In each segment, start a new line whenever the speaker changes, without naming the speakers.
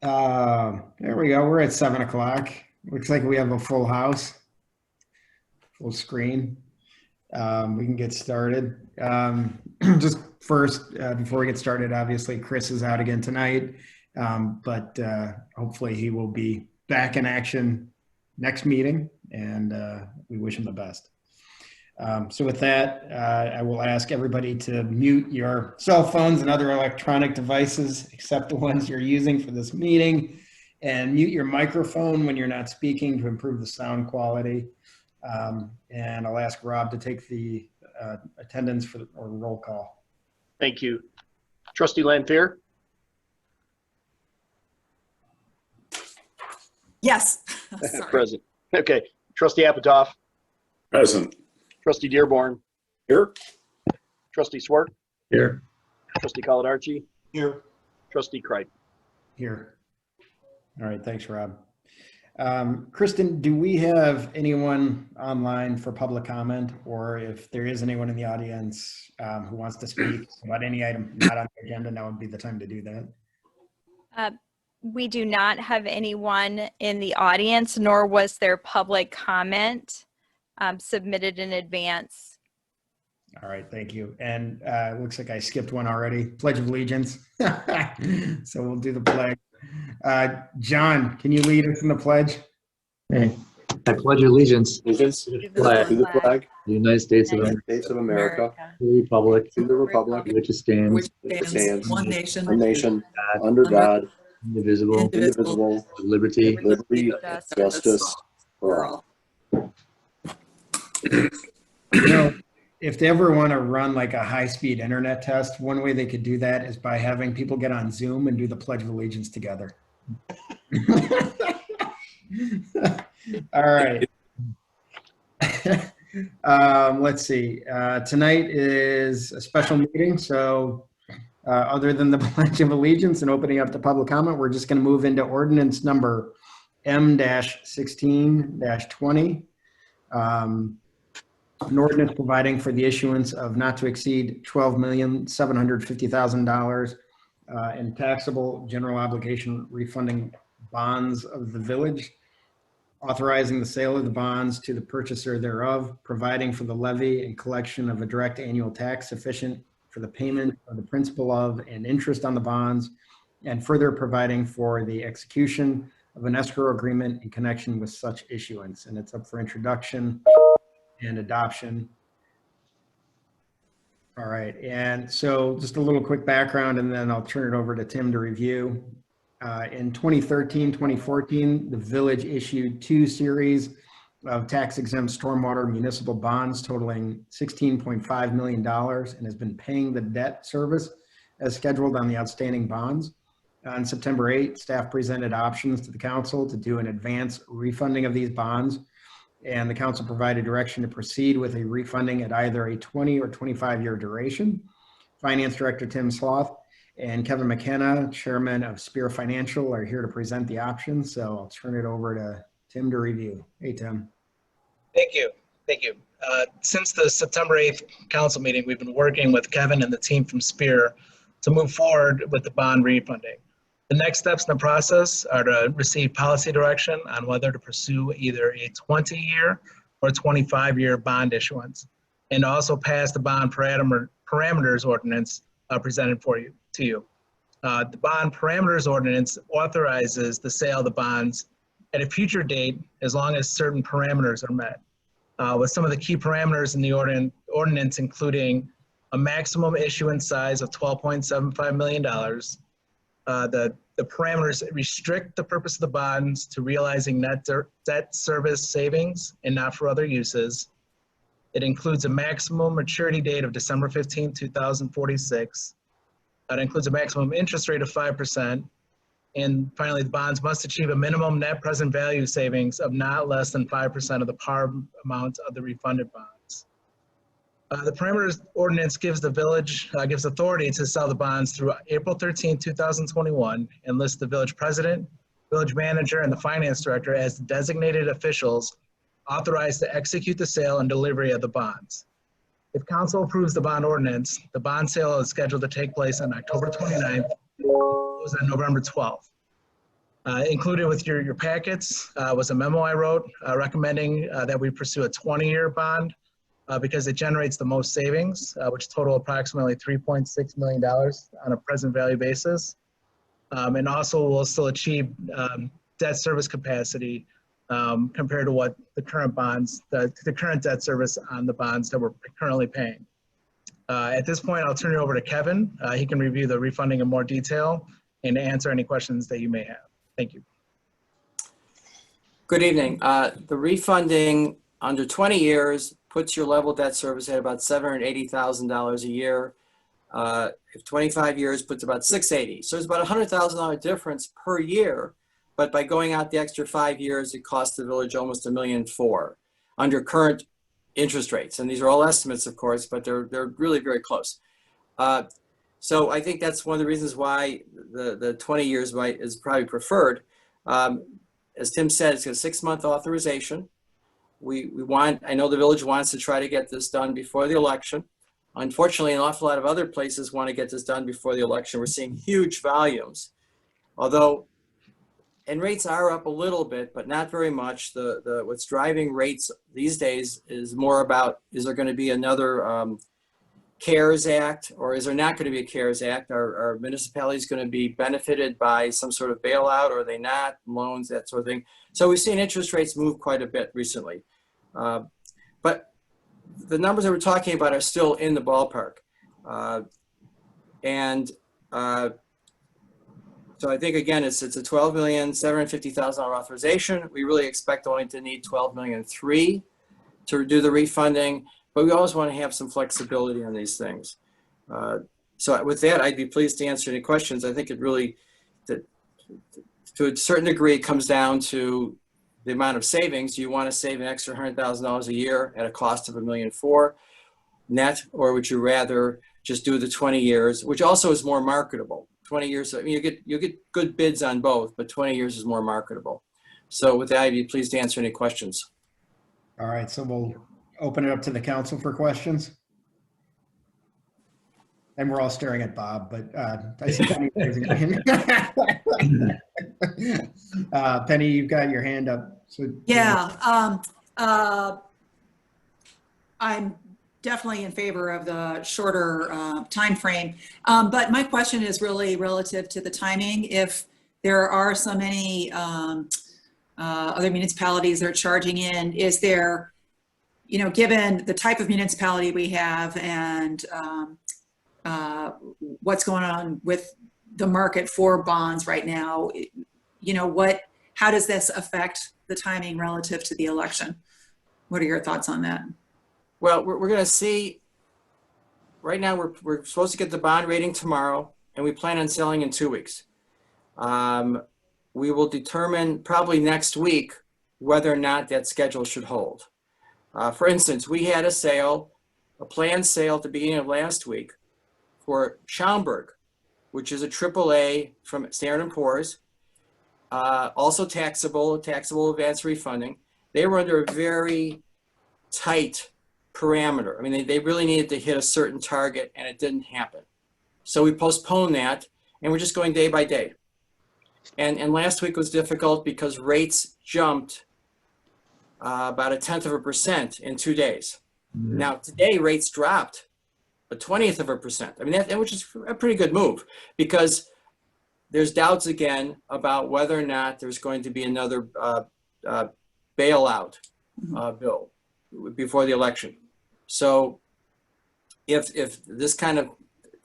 There we go. We're at 7 o'clock. Looks like we have a full house, full screen. We can get started. Just first, before we get started, obviously Chris is out again tonight, but hopefully he will be back in action next meeting, and we wish him the best. So with that, I will ask everybody to mute your cell phones and other electronic devices, except the ones you're using for this meeting, and mute your microphone when you're not speaking to improve the sound quality. And I'll ask Rob to take the attendance or roll call.
Thank you. Trustee Lanfair?
Yes.
Present. Okay. Trustee Apatow?
Present.
Trustee Dearborn?
Here.
Trustee Swart?
Here.
Trustee Coladarchi?
Here.
Trustee Cripe?
Here. All right, thanks, Rob. Kristen, do we have anyone online for public comment, or if there is anyone in the audience who wants to speak about any item not on the agenda, now would be the time to do that?
We do not have anyone in the audience, nor was there public comment submitted in advance.
All right, thank you. And it looks like I skipped one already. Pledge of Allegiance. So we'll do the pledge. John, can you lead us in the pledge?
Hey, I pledge allegiance
To the flag
to the United States of
America,
the Republic,
to the republic,
which it stands,
Which stands one nation,
under God,
indivisible,
indivisible,
with liberty,
justice for all.
You know, if they ever want to run like a high-speed internet test, one way they could do that is by having people get on Zoom and do the Pledge of Allegiance together. All right. Let's see. Tonight is a special meeting, so other than the Pledge of Allegiance and opening up the public comment, we're just going to move into ordinance number M-16-20. An ordinance providing for the issuance of not to exceed $12,750,000 in taxable general obligation refunding bonds of the village, authorizing the sale of the bonds to the purchaser thereof, providing for the levy and collection of a direct annual tax sufficient for the payment of the principal of and interest on the bonds, and further providing for the execution of an escrow agreement in connection with such issuance. And it's up for introduction and adoption. All right, and so just a little quick background, and then I'll turn it over to Tim to review. In 2013, 2014, the village issued 2 series of tax-exempt stormwater municipal bonds totaling $16.5 million and has been paying the debt service as scheduled on the outstanding bonds. On September 8, staff presented options to the council to do an advance refunding of these bonds, and the council provided direction to proceed with a refunding at either a 20 or 25-year duration. Finance Director Tim Sloth and Kevin McKenna, Chairman of Spear Financial, are here to present the options. So I'll turn it over to Tim to review. Hey, Tim.
Thank you. Thank you. Since the September 8th council meeting, we've been working with Kevin and the team from Spear to move forward with the bond refunding. The next steps in the process are to receive policy direction on whether to pursue either a 20-year or 25-year bond issuance, and also pass the bond parameters ordinance presented to you. The bond parameters ordinance authorizes the sale of the bonds at a future date as long as certain parameters are met, with some of the key parameters in the ordinance including a maximum issuance size of $12.75 million. The parameters restrict the purpose of the bonds to realizing net debt service savings and not for other uses. It includes a maximum maturity date of December 15, 2046. It includes a maximum interest rate of 5%. And finally, the bonds must achieve a minimum net present value savings of not less than 5% of the par amount of the refunded bonds. The parameters ordinance gives the village, gives authority to sell the bonds through April 13, 2021, and lists the village president, village manager, and the finance director as designated officials authorized to execute the sale and delivery of the bonds. If council approves the bond ordinance, the bond sale is scheduled to take place on October 29th, close on November 12th. Included with your packets was a memo I wrote recommending that we pursue a 20-year bond because it generates the most savings, which total approximately $3.6 million on a present value basis. And also will still achieve debt service capacity compared to what the current bonds, the current debt service on the bonds that we're currently paying. At this point, I'll turn it over to Kevin. He can review the refunding in more detail and answer any questions that you may have. Thank you.
Good evening. The refunding under 20 years puts your level debt service at about $780,000 a year. If 25 years puts about $680,000. So it's about $100,000 difference per year. But by going out the extra 5 years, it costs the village almost $1.4 million under current interest rates. And these are all estimates, of course, but they're really very close. So I think that's one of the reasons why the 20 years is probably preferred. As Tim said, it's a 6-month authorization. I know the village wants to try to get this done before the election. Unfortunately, an awful lot of other places want to get this done before the election. We're seeing huge volumes, and rates are up a little bit, but not very much. What's driving rates these days is more about, is there going to be another CARES Act, or is there not going to be a CARES Act? Are municipalities going to be benefited by some sort of bailout, or are they not? Loans, that sort of thing. So we've seen interest rates move quite a bit recently. But the numbers that we're talking about are still in the ballpark. So I think, again, it's a $12,750,000 authorization. We really expect only to need $12.3 million to do the refunding, but we always want to have some flexibility on these things. So with that, I'd be pleased to answer any questions. I think it really, to a certain degree, it comes down to the amount of savings. You want to save an extra $100,000 a year at a cost of $1.4 million net, or would you rather just do the 20 years, which also is more marketable? 20 years, I mean, you get good bids on both, but 20 years is more marketable. So with that, I'd be pleased to answer any questions.
All right, so we'll open it up to the council for questions. And we're all staring at Bob, but I see Penny raising her hand. Penny, you've got your hand up. So
Yeah, I'm definitely in favor of the shorter time frame. But my question is really relative to the timing. If there are so many other municipalities that are charging in, is there, given the type of municipality we have and what's going on with the market for bonds right now, how does this affect the timing relative to the election? What are your thoughts on that?
Well, we're going to see. Right now, we're supposed to get the bond rating tomorrow, and we plan on selling in 2 weeks. We will determine probably next week whether or not that schedule should hold. For instance, we had a planned sale at the beginning of last week for Schaumburg, which is a AAA from Standard & Poor's, also taxable advance refunding. They were under a very tight parameter. I mean, they really needed to hit a certain target, and it didn't happen. So we postponed that, and we're just going day by day. And last week was difficult because rates jumped about 0.1% in 2 days. Mm-hmm. Now today rates dropped 0.1%. I mean, which is a pretty good move, because there's doubts again about whether or not there's going to be another bailout bill before the election. So if this kind of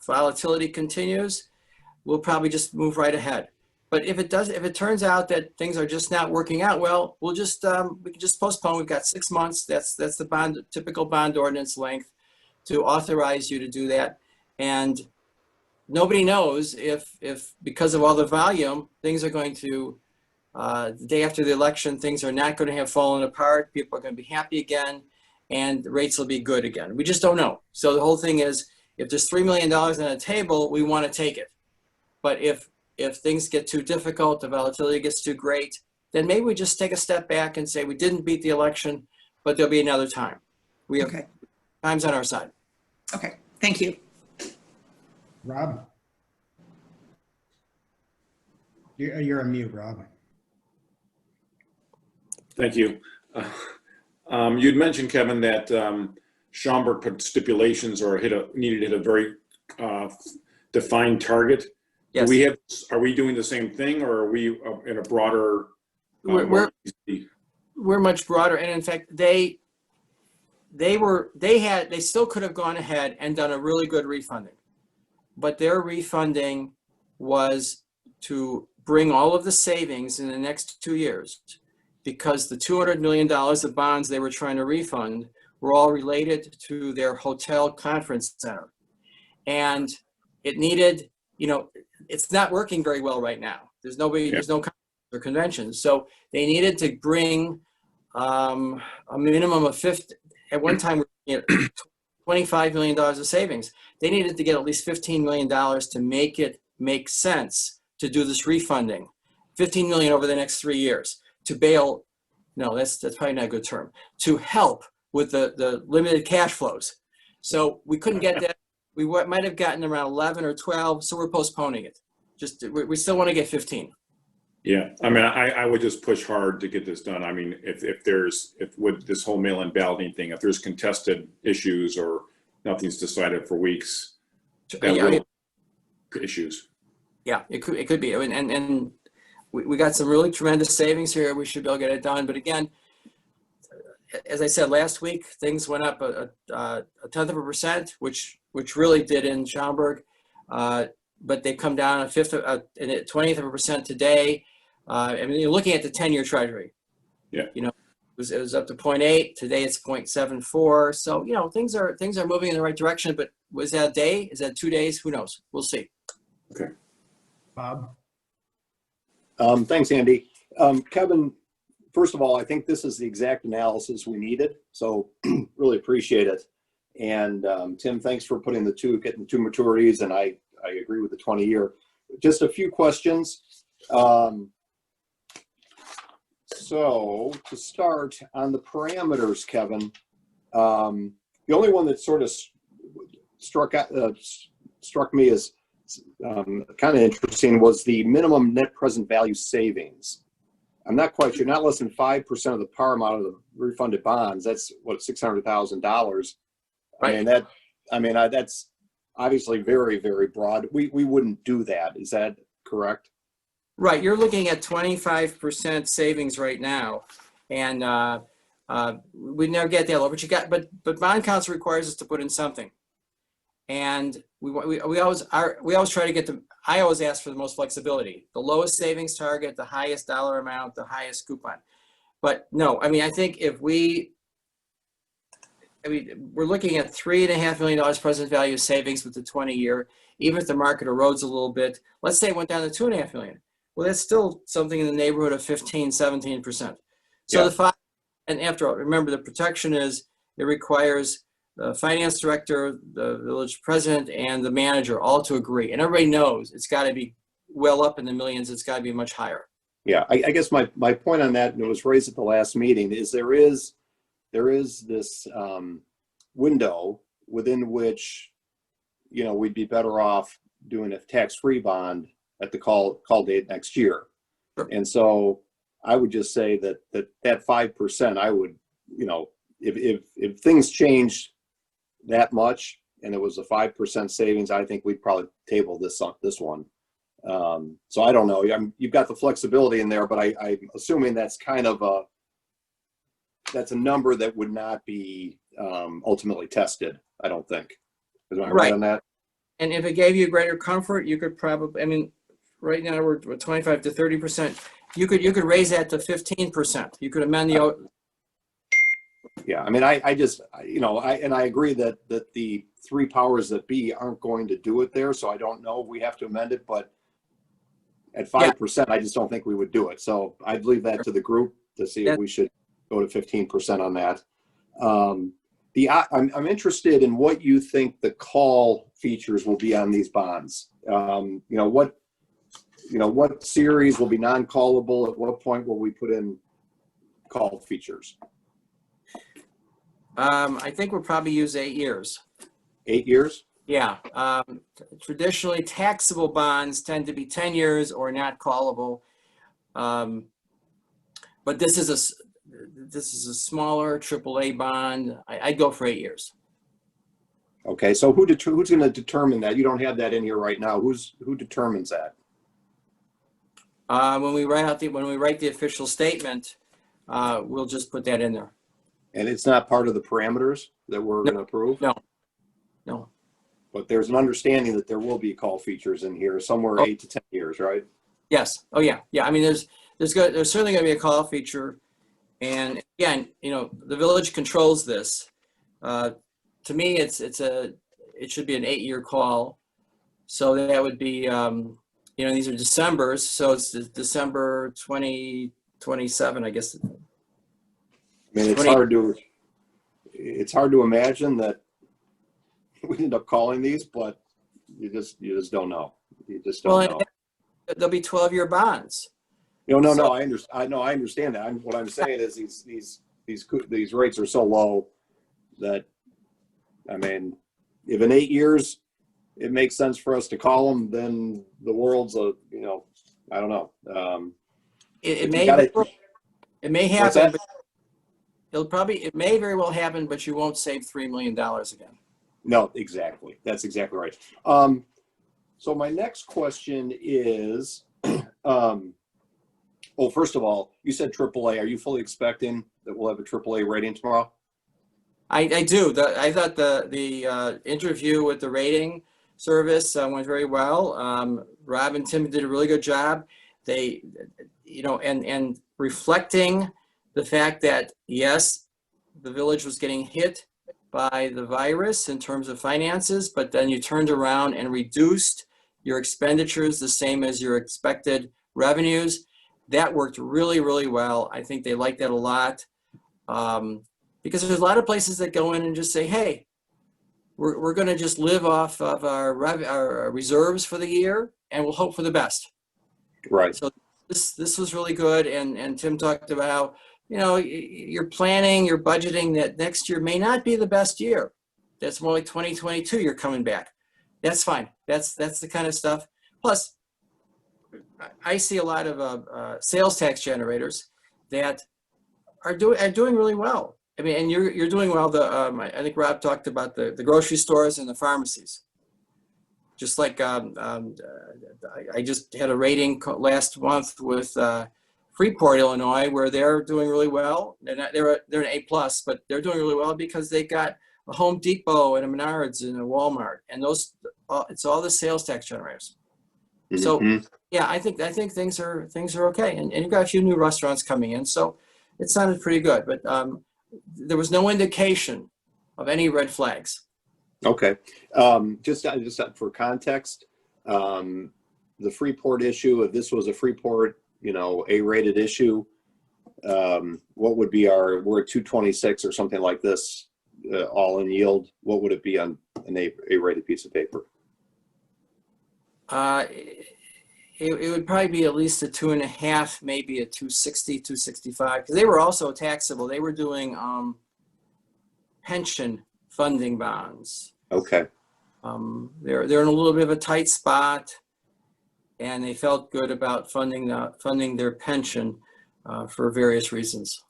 volatility continues, we'll probably just move right ahead. But if it turns out that things are just not working out well, we can just postpone. We've got 6 months. That's the typical bond ordinance length to authorize you to do that. And nobody knows if because of all the volume, things are going to, the day after the election, things are not going to have fallen apart. People are going to be happy again, and the rates will be good again. We just don't know. So the whole thing is, if there's $3 million on the table, we want to take it. But if things get too difficult, the volatility gets too great, then maybe we just take a step back and say we didn't beat the election, but there'll be another time. We have times on our side.
Okay, thank you.
Rob? You're on mute, Rob.
Thank you. You'd mentioned, Kevin, that Schaumburg put stipulations or needed to hit a very defined target.
Yes.
Are we doing the same thing, or are we in a broader?
We're much broader, and in fact, they still could have gone ahead and done a really good refunding, but their refunding was to bring all of the savings in the next 2 years, because the $200 million of bonds they were trying to refund were all related to their hotel conference center, and it needed, it's not working very well right now. There's no conference or conventions, so they needed to bring a minimum of 50. At one time, $25 million of savings. They needed to get at least $15 million to make it make sense to do this refunding. $15 million over the next 3 years to bail. No, that's probably not a good term. To help with the limited cash flows. So we couldn't get that. We might have gotten around 11 or 12, so we're postponing it. We still want to get 15.
Yeah, I mean, I would just push hard to get this done. I mean, if with this whole mail-in balloting thing, if there's contested issues or nothing's decided for weeks, issues.
Yeah, it could be, and we got some really tremendous savings here. We should be able to get it done. But again, as I said last week, things went up a 0.1%, which really did in Schaumburg. But they come down a 20th today. I mean, you're looking at the 10-year Treasury.
Yeah.
It was up to 0.8. Today it's 0.74. So things are moving in the right direction. But was that a day? Is that 2 days? Who knows? We'll see.
Okay.
Bob?
Thanks, Andy. Kevin, first of all, I think this is the exact analysis we needed. So really appreciate it. And Tim, thanks for getting the two maturities. And I agree with the 20-year. Just a few questions. So to start on the parameters, Kevin, the only one that sort of struck me as kind of interesting was the minimum net present value savings. I'm not quite sure, not less than 5% of the par amount of the refunded bonds. That's what, $600,000.
Right.
That's obviously very, very broad. We wouldn't do that. Is that correct?
Right. You're looking at 25% savings right now, and we never get that low. But bond council requires us to put in something, and we always try to get the. I always ask for the most flexibility, the lowest savings target, the highest dollar amount, the highest coupon. But no, I think we're looking at $3.5 million present value savings with the 20-year. Even if the market erodes a little bit, let's say it went down to $2.5 million. Well, that's still something in the neighborhood of 15, 17%. So
Yeah.
the five, and after all, remember the protection is it requires the finance director, the village president, and the manager all to agree. And everybody knows it's got to be well up in the millions. It's got to be much higher.
Yeah, I guess my point on that, and it was raised at the last meeting, is there is this window within which, we'd be better off doing a tax-free bond at the call date next year.
Sure.
And so I would just say that 5%, I would, if things changed that much and it was a 5% savings, I think we'd probably table this one. So I don't know. You've got the flexibility in there, but I'm assuming that's kind of that's a number that would not be ultimately tested, I don't think. Am I right on that?
And if it gave you greater comfort, you could probably, right now we're 25 to 30%. You could raise that to 15%. You could amend the.
Yeah, I just, and I agree that the three powers that be aren't going to do it there. So I don't know if we have to amend it, but at 5%, I just don't think we would do it. So I'd leave that to the group to see if we should go to 15% on that. I'm interested in what you think the call features will be on these bonds. What series will be non-callable? At what point will we put in call features?
I think we'll probably use 8 years.
8 years?
Yeah, traditionally taxable bonds tend to be 10 years or not callable. But this is a smaller AAA bond. I'd go for 8 years.
Okay, so who's going to determine that? You don't have that in here right now. Who determines that?
When we write the official statement, we'll just put that in there.
And it's not part of the parameters that we're going to approve?
No.
But there's an understanding that there will be call features in here somewhere 8 to 10 years, right?
Yes. Oh yeah. Yeah. I mean, there's certainly going to be a call feature, and again, the village controls this. To me, it should be an 8-year call. So that would be, these are Decembers, so it's December 2027, I guess.
I mean, it's hard to imagine that we end up calling these, but you just don't know. You just don't know.
There'll be 12-year bonds.
No, I understand that. What I'm saying is these rates are so low that, I mean, if in 8 years it makes sense for us to call them, then the world's I don't know.
It may happen. But it may very well happen, but you won't save $3 million again.
No, exactly. That's exactly right. So my next question is, first of all, you said AAA. Are you fully expecting that we'll have a AAA rating tomorrow?
I do. I thought the interview with the rating service went very well. Rob and Tim did a really good job. They, and reflecting the fact that, yes, the village was getting hit by the virus in terms of finances, but then you turned around and reduced your expenditures the same as your expected revenues. That worked really, really well. I think they like that a lot, because there's a lot of places that go in and just say, hey, we're going to just live off of our reserves for the year, and we'll hope for the best.
Right.
So this was really good, and Tim talked about, you're planning, you're budgeting that next year may not be the best year. That's more like 2022, you're coming back. That's fine. That's the kind of stuff. Plus, I see a lot of sales tax generators that are doing really well. I mean, and you're doing well. I think Rob talked about the grocery stores and the pharmacies. Just like I just had a rating last month with Freeport, Illinois, where they're doing really well. They're an A+, but they're doing really well because they got a Home Depot and a Menards and a Walmart, and it's all the sales tax generators.
Mm-hmm.
So yeah, I think things are okay, and you've got a few new restaurants coming in, so it sounded pretty good. But there was no indication of any red flags.
Okay, just for context, the Freeport issue, if this was a Freeport, A-rated issue, what would be we're at 226 or something like this, all in yield. What would it be on an A-rated piece of paper?
It would probably be at least a 2.5, maybe a 260, 265, because they were also taxable. They were doing pension funding bonds.
Okay.
They're in a little bit of a tight spot, and they felt good about funding their pension for various reasons.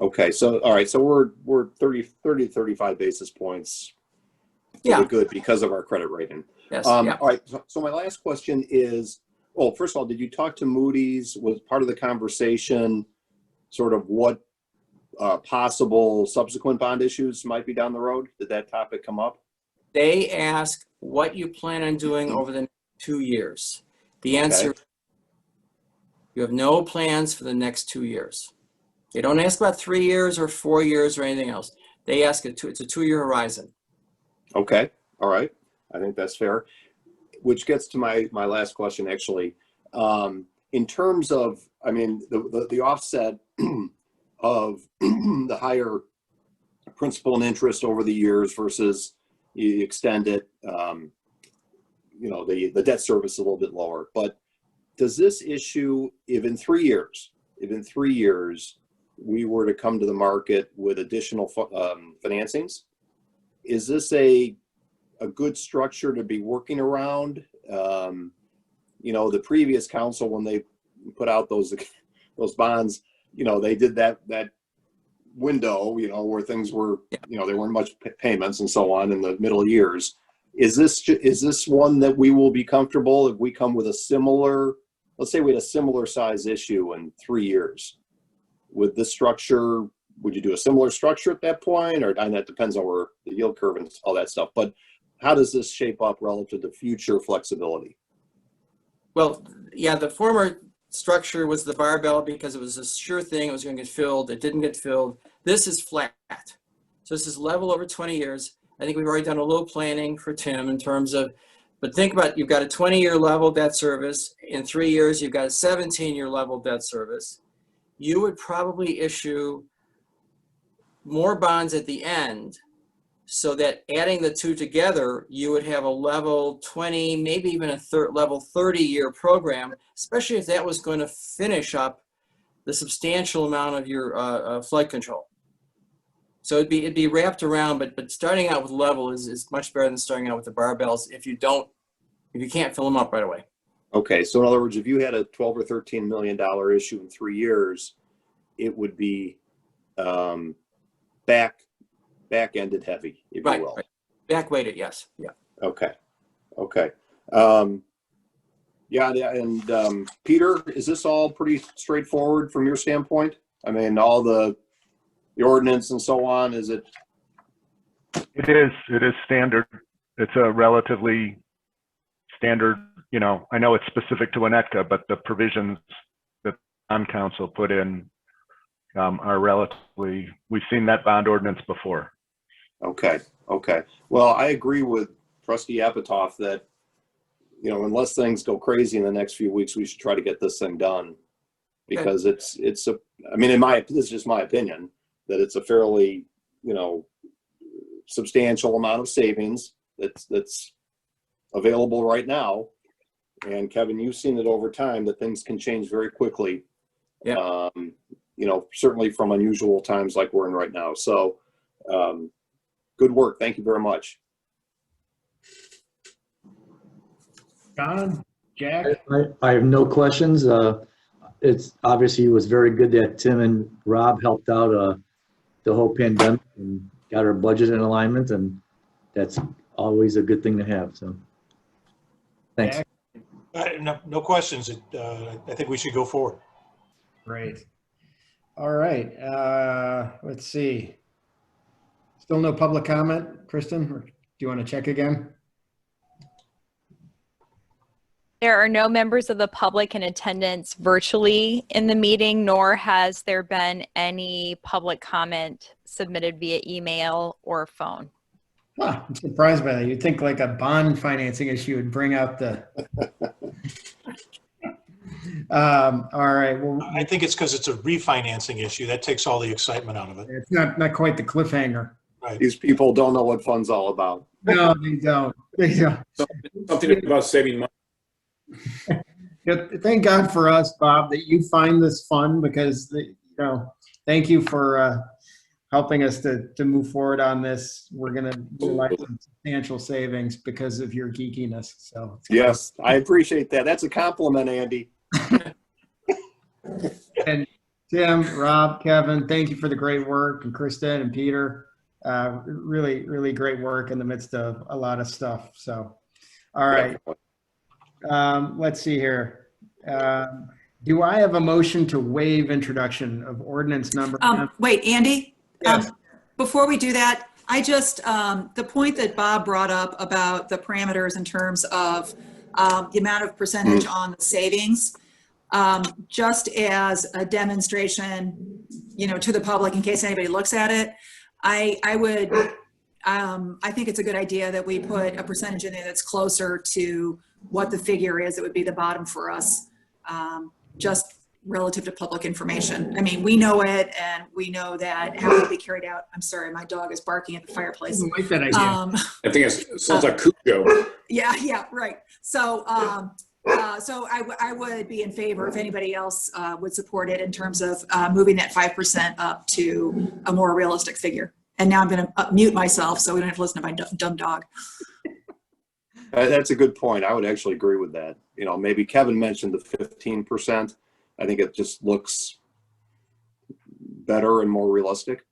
Okay, so all right, so we're 30 to 35 basis points.
Yeah.
Good because of our credit rating.
Yes.
Yeah. All right. So my last question is, well, first of all, did you talk to Moody's? Was part of the conversation sort of what possible subsequent bond issues might be down the road? Did that topic come up?
They ask what you plan on doing over the next 2 years. The answer,
Okay.
You have no plans for the next 2 years. They don't ask about 3 years or 4 years or anything else. They ask it's a 2-year horizon.
Okay. All right. I think that's fair. Which gets to my last question, actually. In terms of, I mean, the offset of the higher principal and interest over the years versus you extend it, the debt service is a little bit lower. But does this issue, if in 3 years we were to come to the market with additional financings, is this a a good structure to be working around. You know, the previous council, when they put out those bonds, you know, they did that window, you know, where things were, you know, there weren't much payments and so on in the middle years. Is this one that we will be comfortable if we come with a similar, let's say we had a similar size issue in 3 years? With this structure, would you do a similar structure at that point? Or, and that depends on where the yield curve and all that stuff. But how does this shape up relative to future flexibility?
Well, yeah, the former structure was the barbell because it was a sure thing. It was going to get filled. It didn't get filled. This is flat. So this is level over 20 years. I think we've already done a little planning for Tim in terms of, but think about, you've got a 20-year level debt service. In 3 years, you've got a 17-year level debt service. You would probably issue more bonds at the end, so that adding the two together, you would have a level 20, maybe even a level 30-year program, especially if that was going to finish up the substantial amount of your flood control. So it'd be wrapped around, but starting out with level is much better than starting out with the barbells if you can't fill them up right away.
Okay, so in other words, if you had a $12 or $13 million issue in 3 years, it would be back-ended heavy, if you will.
Right. Back-weighted, yes. Yeah.
Okay. Yeah, and Peter, is this all pretty straightforward from your standpoint? I mean, all the ordinance and so on, is it?
It is standard. It's a relatively standard, you know, I know it's specific to Winnetka, but the provisions that bond council put in are relatively, we've seen that bond ordinance before.
Okay. Well, I agree with Trustee Apatow that, you know, unless things go crazy in the next few weeks, we should try to get this thing done, because it's I mean, this is just my opinion, that it's a fairly, you know, substantial amount of savings that's available right now. And Kevin, you've seen it over time that things can change very quickly.
Yeah.
You know, certainly from unusual times like we're in right now. So, good work. Thank you very much.
John, Jack?
I have no questions. It's obviously, it was very good that Tim and Rob helped out the whole pandemic and got our budget in alignment, and that's always a good thing to have. So thanks.
Jack?
No questions. I think we should go forward.
Great. All right. Let's see. Still no public comment, Kristen? Or do you want to check again?
There are no members of the public in attendance virtually in the meeting, nor has there been any public comment submitted via email or phone.
Huh, I'm surprised by that. You'd think like a bond financing issue would bring out the. All right. Well,
I think it's because it's a refinancing issue. That takes all the excitement out of it.
it's not quite the cliffhanger.
Right.
These people don't know what fun's all about.
No, they don't. They don't.
Something about saving money.
Yeah, thank God for us, Bob, that you find this fun, because you know, thank you for helping us to move forward on this. We're going to realize some substantial savings because of your geekiness. So
Yes, I appreciate that. That's a compliment, Andy.
And Tim, Rob, Kevin, thank you for the great work, and Kristen and Peter, really, really great work in the midst of a lot of stuff. So, all right. Let's see here. Do I have a motion to waive introduction of ordinance number?
Wait, Andy?
Yes.
Before we do that, I just, the point that Bob brought up about the parameters in terms of the amount of percentage on the savings, just as a demonstration, you know, to the public in case anybody looks at it, I think it's a good idea that we put a percentage in there that's closer to what the figure is. It would be the bottom for us, just relative to public information. I mean, we know it, and we know that how it will be carried out. I'm sorry, my dog is barking at the fireplace.
I like that idea.
I think it sounds like Cujo.
Yeah, right. So, so I would be in favor if anybody else would support it in terms of moving that 5% up to a more realistic figure. And now I'm going to mute myself so we don't have to listen to my dumb dog.
That's a good point. I would actually agree with that. You know, maybe Kevin mentioned the 15%. I think it just looks better and more realistic.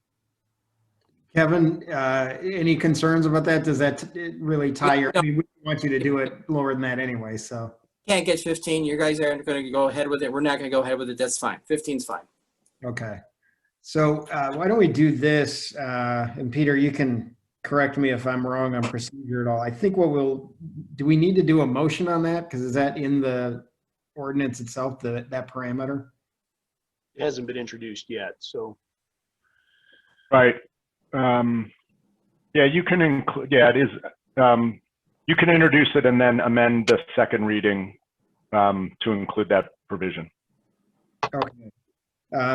Kevin, any concerns about that? Does that really tie your, I mean, we want you to do it lower than that anyway, so.
Can't get 15. You guys aren't going to go ahead with it. We're not going to go ahead with it. That's fine. 15's fine.
Okay. So why don't we do this? And Peter, you can correct me if I'm wrong on procedure at all. I think do we need to do a motion on that? Because is that in the ordinance itself, that parameter?
It hasn't been introduced yet, so.
Right. Yeah, you can include, yeah, it is. You can introduce it and then amend the second reading to include that provision.
Okay.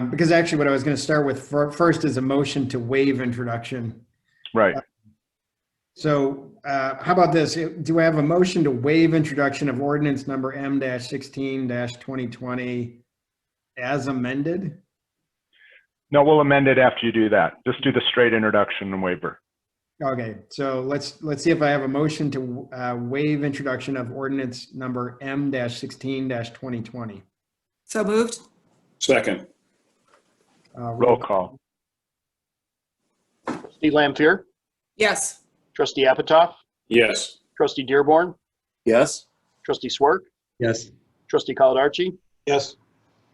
Because actually what I was going to start with first is a motion to waive introduction.
Right.
So how about this? Do I have a motion to waive introduction of ordinance number M-16-2020 as amended?
No, we'll amend it after you do that. Just do the straight introduction and waiver.
Okay, so let's see if I have a motion to waive introduction of ordinance number M-16-2020.
So moved?
Second.
Roll call.
Trustee Lampier,
Yes.
trustee Apatow,
Yes.
trustee Dearborn,
Yes?
trustee Swerk,
Yes.
trustee Caladarchi,
Yes.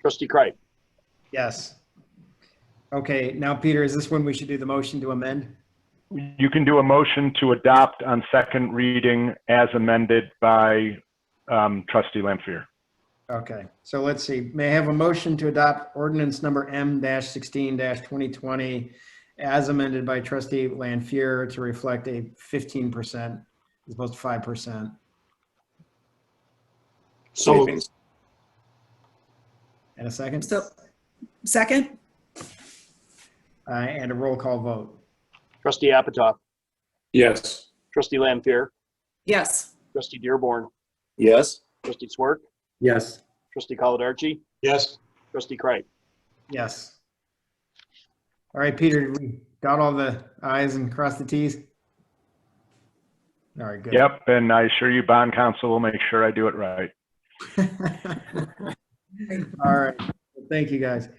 trustee Kreip.
Yes. Okay, now Peter, is this when we should do the motion to amend?
You can do a motion to adopt on second reading as amended by trustee Lampier.
Okay, so let's see. May I have a motion to adopt ordinance number M-16-2020 as amended by trustee Lanfear to reflect a 15% as opposed to 5%?
So
Savings.
And a second?
So, second?
And a roll call vote.
Trustee Apatow,
Yes.
trustee Lampier,
Yes.
trustee Dearborn,
Yes?
trustee Swerk,
Yes.
trustee Caladarchi,
yes.
trustee Kreip.
Yes. All right, Peter, we got all the I's and crossed the T's? All right, good.
Yep, and I assure you bond counsel will make sure I do it right.
All right, thank you, guys.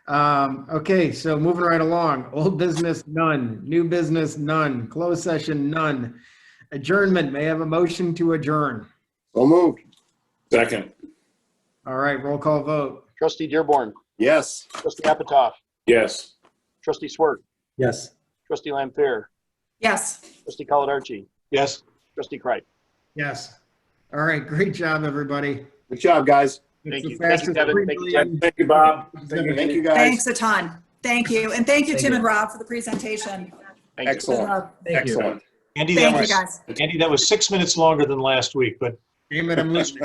Okay, so moving right along, old business, none, new business, none, closed session, none. Adjournment, may I have a motion to adjourn?
So moved.
Second.
All right, roll call vote.
Trustee Dearborn,
Yes.
trustee Apatow,
Yes.
trustee Swerk,
Yes.
trustee Lampier,
Yes.
trustee Caladarchi,
Yes.
trustee Kreip.
Yes. All right, great job, everybody.
Good job, guys.
It's
Thank
the
you. Thank you,
fastest
Kevin.
3
Thank you,
million-
Thank you, Bob.
Thank you, guys.
Thanks a ton. Thank you. And thank you, Tim and Rob, for the presentation.
Thank you.
Excellent.
Thank you.
Excellent.
Andy,
Thank you, guys.
Andy, that was 6 minutes longer than last week, but
Damn it, I'm losing.